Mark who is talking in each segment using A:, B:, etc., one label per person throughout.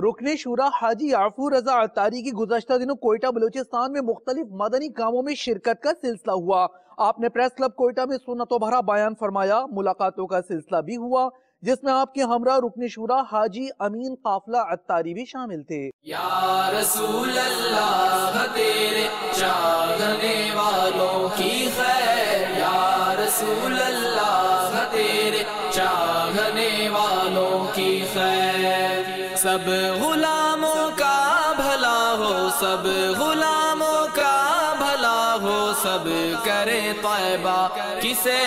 A: रुकने शुरा हाजी याफूर रजा अत्तारी की गुज़श्ता दिनों कोयटा बलूचिस्तान में मुख्तलिफ मदनी कामों में शिरकत का सिलसिला हुआ। आपने प्रेस क्लब कोयटा में सुन्नतों भरा बयान फरमाया। मुलाकातों का सिलसिला भी हुआ जिसमें आपके हमरा रुकने शुरा हाजी अमीन काफला अत्तारी भी शामिल थे।
B: या रसूल अल्लाह तेरे चाहने वालों की खैर, या रसूल अल्लाह तेरे चाहने वालों की खैर। सब गुलामों का भला हो, सब गुलामों का भला हो, सब करे तौबा किसे,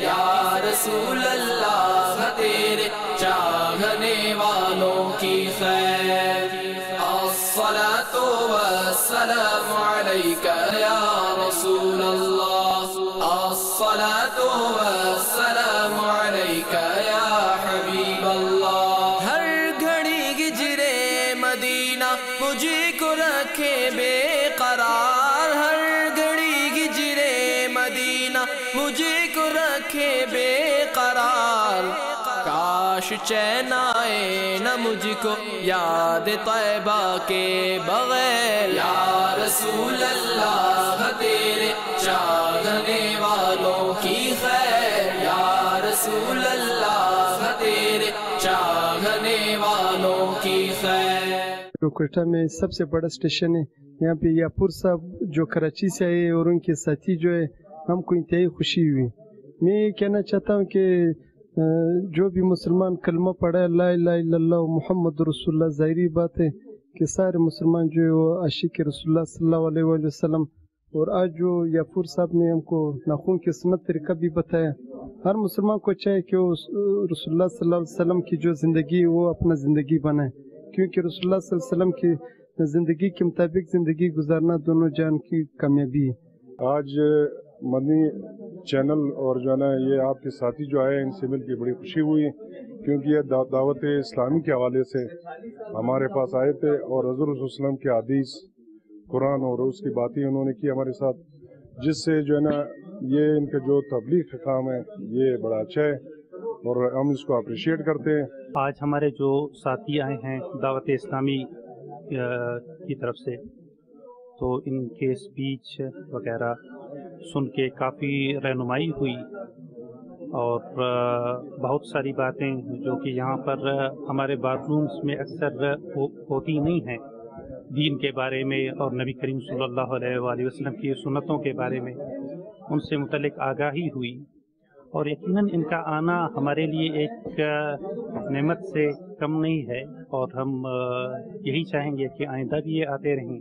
B: या रसूल अल्लाह तेरे चाहने वालों की खैर। अस्सलातु वस्सलामु अलैका या रसूल अल्लाह, अस्सलातु वस्सलामु अलैका या हबीब अल्लाह। हर घड़ी गिजरे मदीना मुझे को रखे बेकरार, हर घड़ी गिजरे मदीना मुझे को रखे बेकरार। काश चैन आए न मुझको याद तैबा के बगैर, या रसूल अल्लाह तेरे चाहने वालों की खैर, या रसूल अल्लाह तेरे चाहने वालों की खैर।
C: कोयटा में सबसे बड़ा स्टेशन है। यहाँ पे याफूर साहब जो कराची से आए और उनके साथी जो है, हमको इंतहाई खुशी हुई। मैं ये कहना चाहता हूँ कि जो भी मुसलमान कलमा पढ़ा है ला इलाहा इल्लल्लाह मुहम्मद रसूलुल्लाह, ज़ाहिरी बात है कि सारे मुसलमान जो है वो आशिक रसूलुल्लाह सल्लल्लाहु अलैहि वसल्लम। और आज जो याफूर साहब ने हमको नाखून के सुन्नत तरीका भी बताया, हर मुसलमान को चाहे कि वो रसूलुल्लाह सल्लल्लाहु अलैहि वसल्लम की जो ज़िंदगी है वो अपना ज़िंदगी बनाए, क्योंकि रसूलुल्लाह सल्लल्लाहु अलैहि वसल्लम की ज़िंदगी के मुताबिक ज़िंदगी गुजारना दोनों जान की कामयाबी है।
D: आज मदनी चैनल और जो है ना ये आपके साथी जो आए इनसे मिल के बड़ी खुशी हुई, क्योंकि ये दावत इस्लामी के हवाले से हमारे पास आए थे और हज़रत रसूल सल्लल्लाहु अलैहि वसल्लम के हदीस, कुरान और उसकी बातें उन्होंने की हमारे साथ, जिससे जो है ना ये इनका जो तबलीग का काम है ये बड़ा अच्छा है और हम इसको अप्रिशिएट करते हैं।
E: आज हमारे जो साथी आए हैं दावत इस्लामी की तरफ से, तो इनके स्पीच वगैरह सुन के काफ़ी रहनुमाई हुई और बहुत सारी बातें जो कि यहाँ पर हमारे बाथरूम्स में अक्सर होती नहीं हैं, दीन के बारे में और नबी करीम सल्लल्लाहु अलैहि वसल्लम की सुन्नतों के बारे में उनसे मुतल्लिक आगाही हुई। और यकीनन इनका आना हमारे लिए एक नेमत से कम नहीं है और हम यही चाहेंगे कि आइंदा भी ये आते रहें।